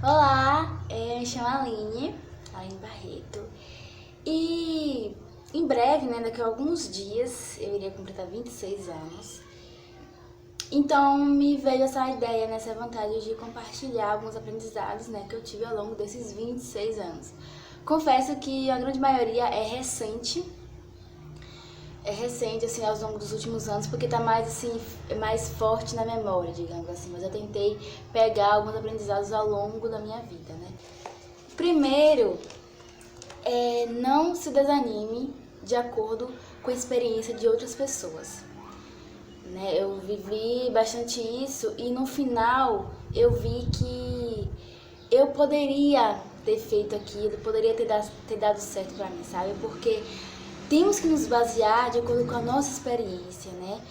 Olá, eu me chamo Aline Barreto, e em breve, né, daqui a alguns dias, eu iria completar 26 anos. Então me veio essa ideia, essa vontade de compartilhar alguns aprendizados, né, que eu tive ao longo desses 26 anos. Confesso que a grande maioria é recente, assim, ao longo dos últimos anos, porque tá mais, assim, mais forte na memória, digamos assim. Mas eu tentei pegar alguns aprendizados ao longo da minha vida, né? Primeiro, não se desanime de acordo com a experiência de outras pessoas, né? Eu vivi bastante isso e no final eu vi que eu poderia ter feito aquilo, poderia ter dado certo pra mim, sabe? Porque temos que nos basear de acordo com a nossa experiência, né?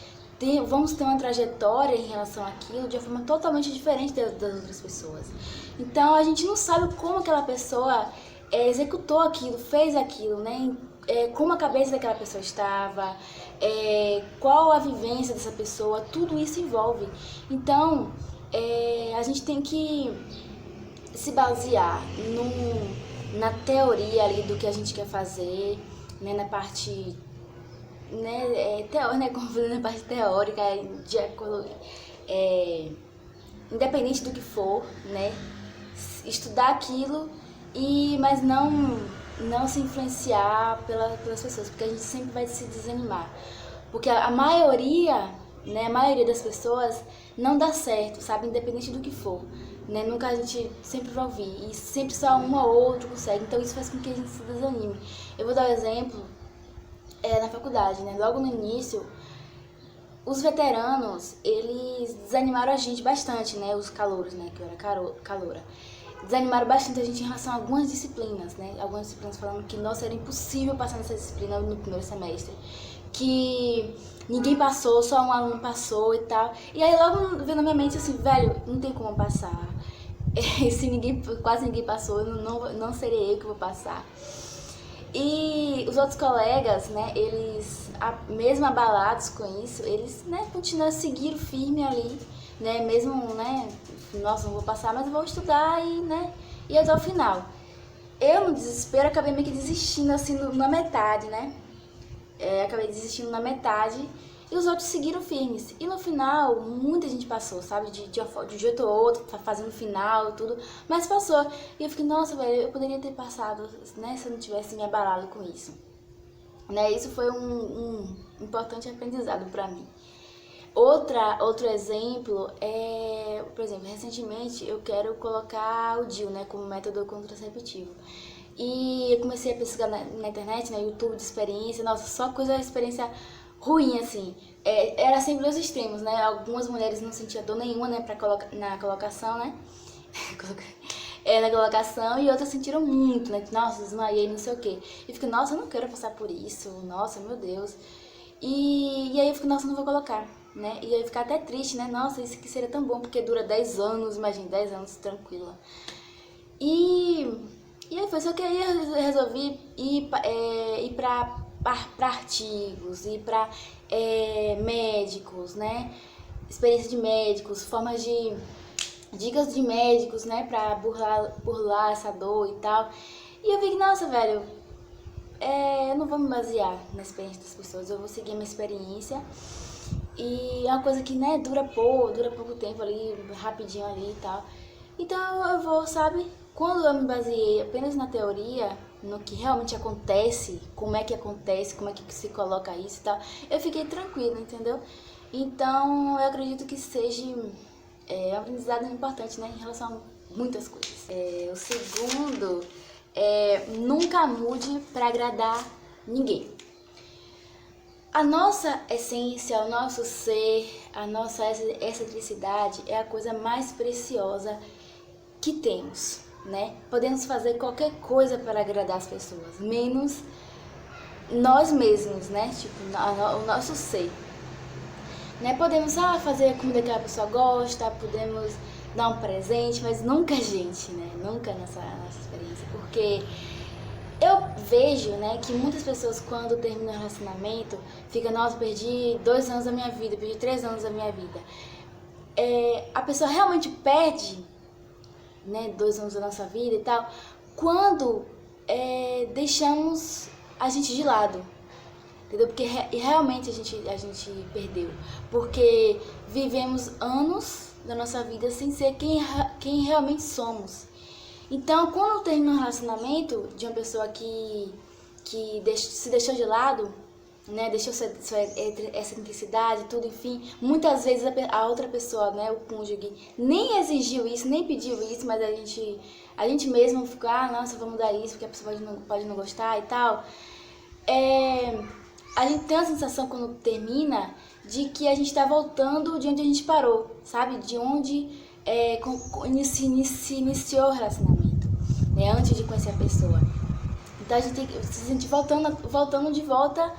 Vamos ter uma trajetória em relação àquilo de uma forma totalmente diferente das outras pessoas. Então a gente não sabe como aquela pessoa executou aquilo, fez aquilo, né? Como a cabeça daquela pessoa estava, qual a vivência dessa pessoa, tudo isso envolve. Então a gente tem que se basear na teoria ali do que a gente quer fazer, né, na parte, como fazer na parte teórica, de acordo, independente do que for, né, estudar aquilo mas não se influenciar pelas pessoas, porque a gente sempre vai se desanimar, porque a maioria, né, a maioria das pessoas não dá certo, sabe, independente do que for, né, nunca a gente sempre vai ouvir, e sempre só um ou outro consegue, então isso faz com que a gente se desanime. Eu vou dar um exemplo, na faculdade, né, logo no início, os veteranos, eles desanimaram a gente bastante, né, os calouros, né, que eu era caloura. Desanimaram bastante a gente em relação a algumas disciplinas, né, algumas disciplinas falando que, nossa, era impossível passar nessa disciplina no primeiro semestre, que ninguém passou, só um aluno passou e tal. E aí logo veio na minha mente assim, velho, não tem como passar. Se quase ninguém passou, não serei eu que vou passar. E os outros colegas, né, eles, mesmo abalados com isso, eles, né, continuam a seguir firme ali, né, mesmo, né, nossa, não vou passar, mas eu vou estudar e até o final. Eu, no desespero, acabei meio que desistindo, assim, na metade, né, acabei desistindo na metade e os outros seguiram firmes. E no final, muita gente passou, sabe? De um jeito ou outro, fazendo final e tudo, mas passou. E eu fiquei, nossa, velho, eu poderia ter passado, né? Se eu não tivesse me abalado com isso. Né? Isso foi um importante aprendizado pra mim. Outro exemplo por exemplo, recentemente eu quero colocar o DIU, né, como método contraceptivo. E eu comecei a pesquisar na internet, no YouTube, de experiência, nossa, só experiência ruim, assim. Era sempre os extremos, né? Algumas mulheres não sentiam dor nenhuma, né, na colocação, né? Na colocação, e outras sentiram muito, né? Nossa, desmaiei, não sei o quê. E fico, nossa, eu não quero passar por isso, nossa, meu Deus. E aí eu fico, nossa, eu não vou colocar, né? E aí ficar até triste, né? Nossa, isso aqui seria tão bom, porque dura 10 anos, imagina, 10 anos tranquila. E aí foi só que aí eu resolvi ir pra artigos, ir pra médicos, né? Experiência de médicos, formas de dicas de médicos, né? Pra burlar essa dor e tal. E eu vi que, nossa, velho, eu não vou me basear na experiência das pessoas, eu vou seguir a minha experiência. E é uma coisa que, né, dura pouco tempo ali, rapidinho ali e tal. Então eu vou, sabe, quando eu me baseei apenas na teoria, no que realmente acontece, como é que se coloca isso e tal, eu fiquei tranquila, entendeu? Então eu acredito que seja um aprendizado importante, né, em relação a muitas coisas. O segundo nunca mude para agradar ninguém. A nossa essência, o nosso ser, a nossa excentricidade é a coisa mais preciosa que temos, né? Podemos fazer qualquer coisa para agradar as pessoas, menos nós mesmos, né? Tipo, o nosso ser. Né? Podemos fazer a comida que a pessoa gosta, podemos dar um presente, mas nunca a gente, né? Nunca nessa experiência, porque eu vejo, né, que muitas pessoas quando terminam um relacionamento ficam, nossa, perdi 2 anos da minha vida, perdi 3 anos da minha vida. A pessoa realmente perde né, 2 anos da nossa vida e tal, quando deixamos a gente de lado, entendeu? Porque realmente a gente perdeu, porque vivemos anos da nossa vida sem ser quem realmente somos. Então, quando termina um relacionamento de uma pessoa que se deixou de lado, né, deixou essa intensidade, tudo, enfim, muitas vezes a outra pessoa, né, o cônjuge, nem exigiu isso, nem pediu isso, mas a gente mesmo ficou, nossa, vou mudar isso, porque a pessoa pode não gostar e tal. A gente tem a sensação, quando termina, de que a gente tá voltando de onde a gente parou, sabe? De onde se iniciou o relacionamento, né, antes de conhecer a pessoa. Então a gente tem que se sentir voltando de volta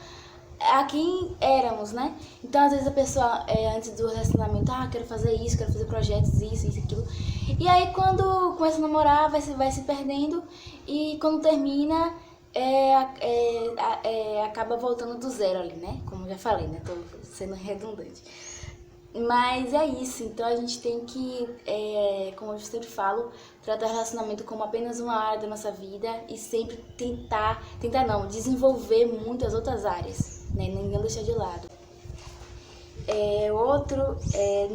a quem éramos, né? Então às vezes a pessoa, antes do relacionamento, quero fazer isso, quero fazer projetos, isso, aquilo. E aí quando começa a namorar, vai se perdendo, e quando termina, acaba voltando do zero ali, né? Como eu já falei, né? Tô sendo redundante. Mas é isso, então a gente tem que, como eu sempre falo, tratar o relacionamento como apenas uma área da nossa vida e sempre desenvolver muitas outras áreas, né? Não deixar de lado.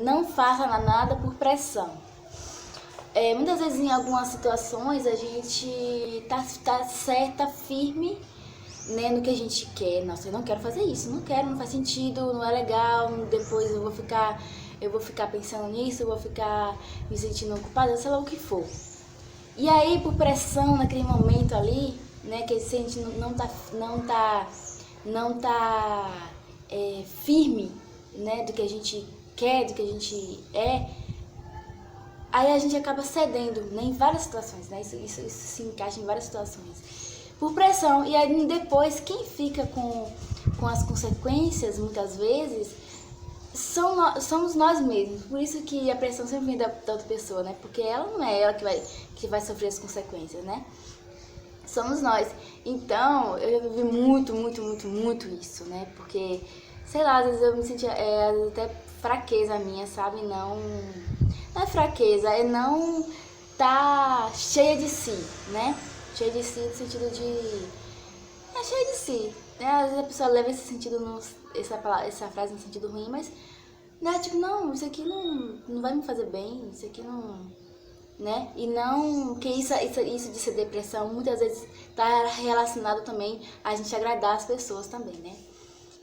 Não faça nada por pressão. Muitas vezes em algumas situações a gente tá certa, firme, né, no que a gente quer. Nossa, eu não quero fazer isso, não faz sentido, não é legal, depois eu vou ficar pensando nisso, eu vou ficar me sentindo ocupada, sei lá o que for. E aí, por pressão naquele momento ali, né, que a gente não tá firme, né, do que a gente quer, do que a gente aí a gente acaba cedendo, né, em várias situações, né, isso se encaixa em várias situações. Por pressão, e aí depois quem fica com as consequências, muitas vezes, somos nós mesmos. Por isso que a pressão sempre vem da outra pessoa, né? Porque ela não é ela que vai sofrer as consequências, né? Somos nós. Então, eu já vivi muito isso, né? Porque, sei lá, às vezes eu me sentia, às vezes até fraqueza minha, sabe? Não é fraqueza, é não tá cheia de si, né? Cheia de si no sentido de... cheia de si, né? Às vezes a pessoa leva esse sentido, essa frase no sentido ruim, mas... né? Tipo, não, isso aqui não vai me fazer bem, isso aqui não... né? E não... que isso de ser depressão muitas vezes tá relacionado também a gente agradar as pessoas também, né?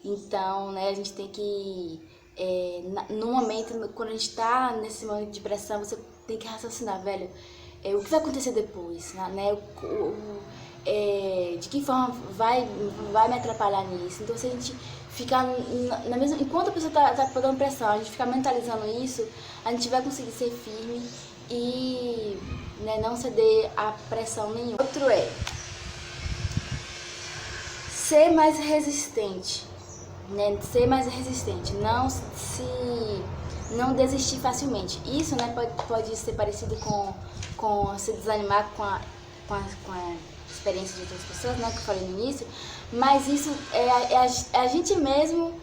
Então, né, a gente tem que... no momento, quando a gente tá nesse momento de depressão, você tem que raciocinar, velho... o que vai acontecer depois, né? De que forma vai me atrapalhar nisso? Então, se a gente ficar na mesma... enquanto a pessoa tá dando pressão, a gente ficar mentalizando isso, a gente vai conseguir ser firme e, né, não ceder a pressão nenhuma. Outro ser mais resistente, né? Ser mais resistente, não desistir facilmente. Isso, né, pode ser parecido com se desanimar com a experiência de outras pessoas, né, que eu falei no início, mas isso é a gente mesmo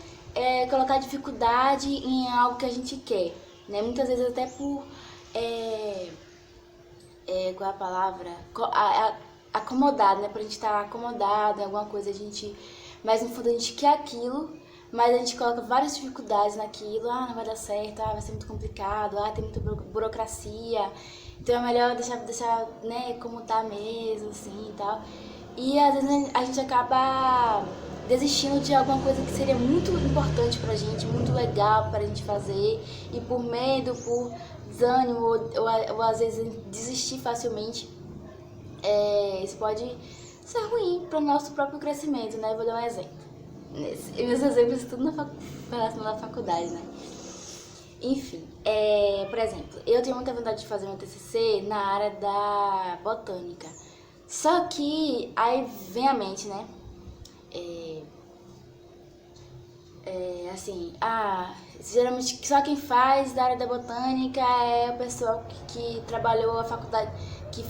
colocar dificuldade em algo que a gente quer, né, muitas vezes até por, qual é a palavra? Acomodado, né, pra gente estar acomodado em alguma coisa, mas no fundo a gente quer aquilo, mas a gente coloca várias dificuldades naquilo, não vai dar certo, vai ser muito complicado, tem muita burocracia, então é melhor deixar, né, como tá mesmo, assim, e tal. E às vezes a gente acaba desistindo de alguma coisa que seria muito importante pra gente, muito legal pra gente fazer, e por medo, por desânimo, ou às vezes desistir facilmente, isso pode ser ruim pro nosso próprio crescimento, né? Eu vou dar um exemplo. Meus exemplos tudo relacionado à faculdade, né? Enfim, por exemplo, eu tenho muita vontade de fazer meu TCC na área da botânica. Só que aí vem a mente, né? Assim, geralmente só quem faz da área da botânica é o pessoal que trabalhou a faculdade, que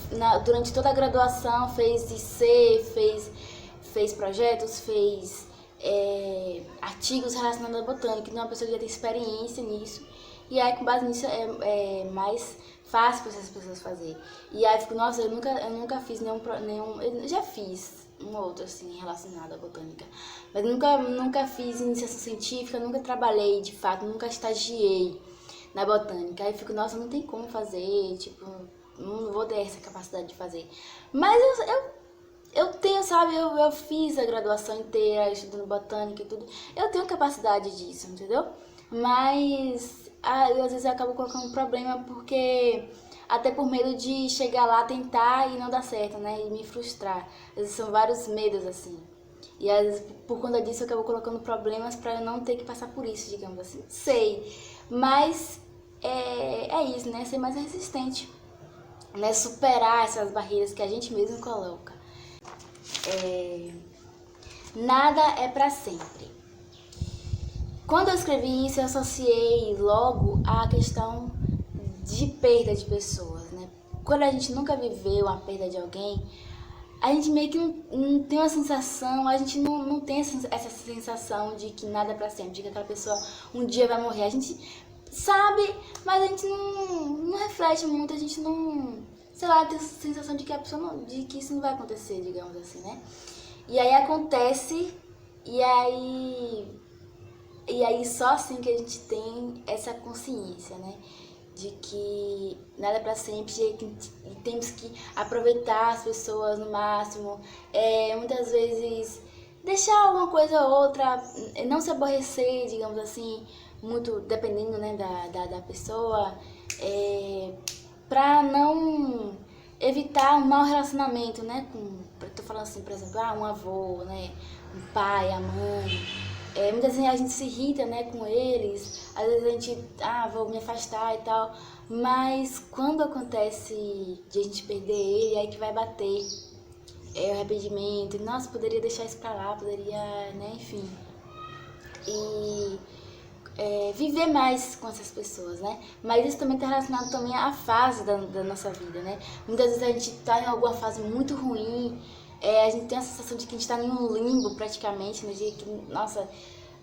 durante toda a graduação fez IC, fez projetos, fez artigos relacionados à botânica, então é uma pessoa que já tem experiência nisso, e aí com base nisso é mais fácil para essas pessoas fazer. E aí eu fico, nossa, eu nunca fiz nenhum, eu já fiz um outro assim relacionado à botânica, mas nunca fiz iniciação científica, nunca trabalhei de fato, nunca estagiei na botânica. Aí eu fico, nossa, não tem como fazer, tipo, não vou ter essa capacidade de fazer. Mas eu tenho, sabe, eu fiz a graduação inteira estudando botânica e tudo, eu tenho capacidade disso, entendeu? Mas às vezes eu acabo colocando um problema porque até por medo de chegar lá, tentar e não dar certo, né? E me frustrar. Às vezes são vários medos, assim. E às vezes por conta disso eu acabo colocando problemas pra eu não ter que passar por isso, digamos assim. Sei, mas é isso, né? Ser mais resistente, né? Superar essas barreiras que a gente mesmo coloca. Nada é pra sempre. Quando eu escrevi isso, eu associei logo à questão de perda de pessoas, né? Quando a gente nunca viveu a perda de alguém, a gente meio que não tem uma sensação, a gente não tem essa sensação de que nada é pra sempre, de que aquela pessoa um dia vai morrer. A gente sabe, mas a gente não reflete muito, a gente não, sei lá, tem essa sensação de que a pessoa de que isso não vai acontecer, digamos assim, né? E aí acontece, e aí só assim que a gente tem essa consciência, né? De que nada é pra sempre, e temos que aproveitar as pessoas no máximo, muitas vezes deixar uma coisa ou outra, não se aborrecer, digamos assim, muito dependendo, né, da pessoa, pra não evitar um mau relacionamento, né, tô falando assim, por exemplo, um avô, né, um pai, a mãe. Muitas vezes a gente se irrita, né, com eles, às vezes a gente, vou me afastar e tal, mas quando acontece de a gente perder ele, é aí que vai bater o arrependimento, nossa, poderia deixar isso pra lá, poderia, né, enfim, e viver mais com essas pessoas, né, mas isso também está relacionado também à fase da nossa vida, né, muitas vezes a gente tá em alguma fase muito ruim, a gente tem a sensação de que a gente tá em um limbo praticamente, né, de que, nossa,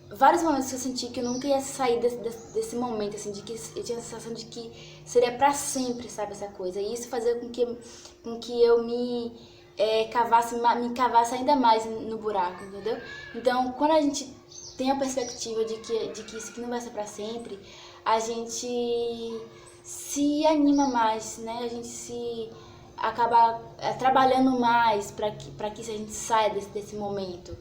vários momentos que eu senti que eu nunca ia sair desse momento, assim, de que eu tinha a sensação de que seria pra sempre, sabe, essa coisa, e isso fazia com que eu me cavasse ainda mais no buraco, entendeu? Então, quando a gente tem a perspectiva de que isso aqui não vai ser pra sempre, a gente se anima mais, né, a gente se acaba trabalhando mais para que a gente saia desse momento,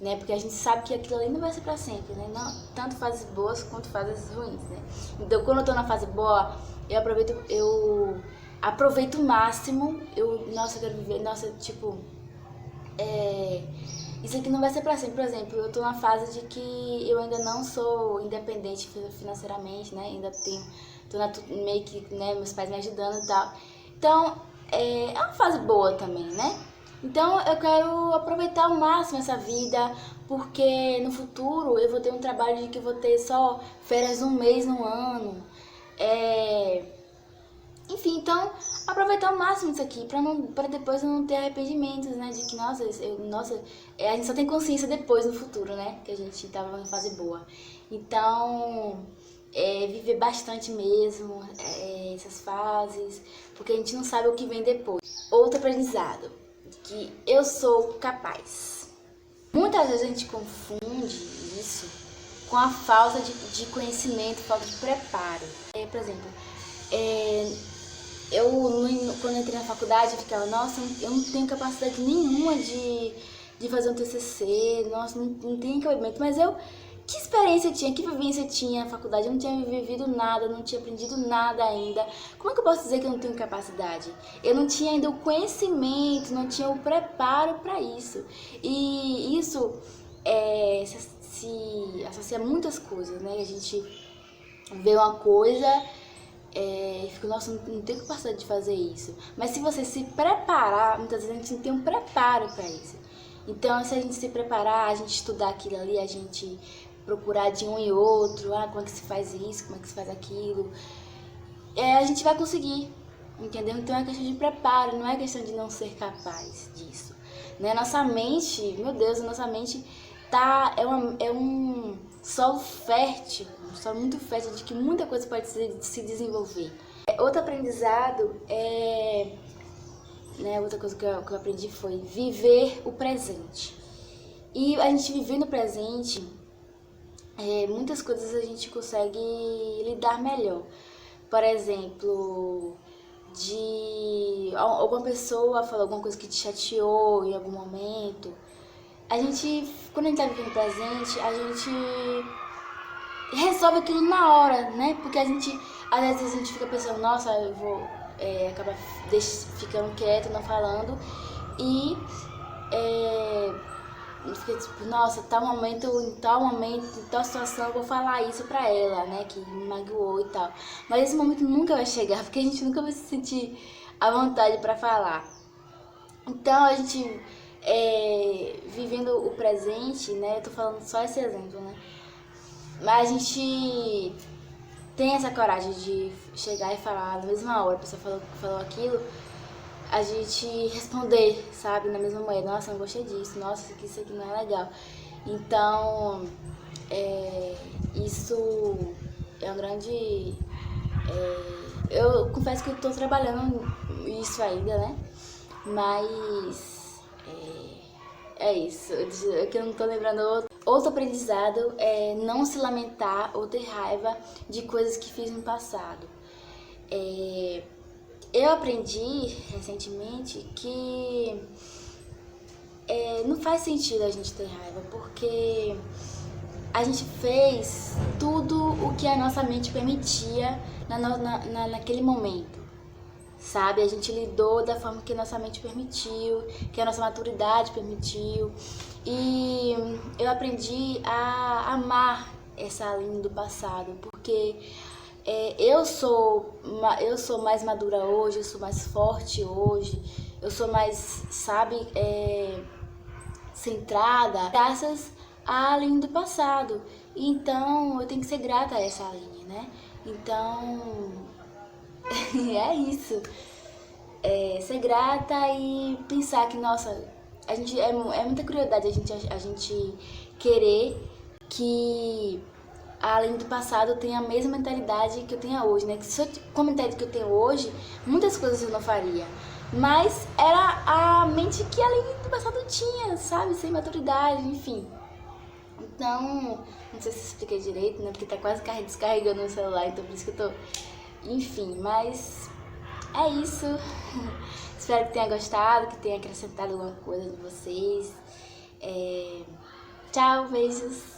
né? Porque a gente sabe que aquilo ali não vai ser para sempre, né? Não, tanto fases boas quanto fases ruins, né? Então, quando eu tô na fase boa, eu aproveito o máximo. Nossa, eu quero viver, nossa, tipo, isso aqui não vai ser para sempre. Por exemplo, eu tô na fase de que eu ainda não sou independente financeiramente, né? Ainda tô meio que, né, meus pais me ajudando e tal. Então, é uma fase boa também, né? Então eu quero aproveitar ao máximo essa vida, porque no futuro eu vou ter um trabalho de que eu vou ter só férias um mês no ano. Enfim, então aproveitar ao máximo isso aqui, pra depois eu não ter arrependimentos, né? De que, nossa, a gente só tem consciência depois no futuro, né? Que a gente tava em fase boa. Então, viver bastante mesmo essas fases, porque a gente não sabe o que vem depois. Outro aprendizado, que eu sou capaz. Muitas vezes a gente confunde isso com a falta de conhecimento, falta de preparo. Por exemplo, quando eu entrei na faculdade, eu ficava, nossa, eu não tenho capacidade nenhuma de fazer um TCC, nossa, não tenho cabimento, mas que experiência eu tinha, que vivência eu tinha na faculdade? Eu não tinha vivido nada, não tinha aprendido nada ainda. Como é que eu posso dizer que eu não tenho capacidade? Eu não tinha ainda o conhecimento, não tinha o preparo para isso. E isso se associa a muitas coisas, né? A gente vê uma coisa e fica, nossa, não tenho capacidade de fazer isso. Mas se você se preparar, muitas vezes a gente não tem um preparo para isso. Então, se a gente se preparar, a gente estudar aquilo ali, a gente procurar de um e outro, como é que se faz isso, como é que se faz aquilo, a gente vai conseguir, entendeu? Então é questão de preparo, não é questão de não ser capaz disso, né? Nossa mente, meu Deus, nossa mente é um solo fértil, um solo muito fértil de que muita coisa pode se desenvolver. Outro aprendizado outra coisa que eu aprendi foi viver o presente. E a gente vivendo o presente, muitas coisas a gente consegue lidar melhor. Por exemplo, de alguma pessoa falou alguma coisa que te chateou em algum momento. Quando a gente tá vivendo o presente, a gente resolve aquilo na hora, né? Porque às vezes a gente fica pensando, nossa, eu vou acabar ficando quieto, não falando. E fica tipo, nossa, em tal momento, em tal situação eu vou falar isso pra ela, né? Que me magoou e tal. Mas esse momento nunca vai chegar, porque a gente nunca vai se sentir à vontade pra falar. Então a gente vivendo o presente, né? Eu tô falando só esse exemplo, né? Mas a gente tem essa coragem de chegar e falar na mesma hora, a pessoa falou aquilo, a gente responder, sabe, na mesma moeda. Nossa, não gostei disso, nossa, isso aqui não é legal. Então, isso é um grande... eu confesso que eu tô trabalhando isso ainda, né? Mas é isso. É que eu não tô lembrando outro aprendizado é não se lamentar ou ter raiva de coisas que fiz no passado. Eu aprendi recentemente que não faz sentido a gente ter raiva, porque a gente fez tudo o que a nossa mente permitia naquele momento, sabe? A gente lidou da forma que a nossa mente permitiu, que a nossa maturidade permitiu. E eu aprendi a amar essa Aline do passado, porque eu sou mais madura hoje, eu sou mais forte hoje, eu sou mais, sabe, centrada, graças à Aline do passado. Então eu tenho que ser grata a essa Aline, né? Então é isso. Ser grata e pensar que, nossa, a gente é muita crueldade a gente querer que a Aline do passado tenha a mesma mentalidade que eu tenho hoje, né? Que se eu com a mentalidade que eu tenho hoje, muitas coisas eu não faria. Mas era a mente que a Aline do passado tinha, sabe? Sem maturidade, enfim. Então, não sei se expliquei direito, né? Porque tá quase descarregando o celular, então por isso que eu tô... Enfim, mas é isso. Espero que tenha gostado, que tenha acrescentado alguma coisa de vocês. Tchau, beijos.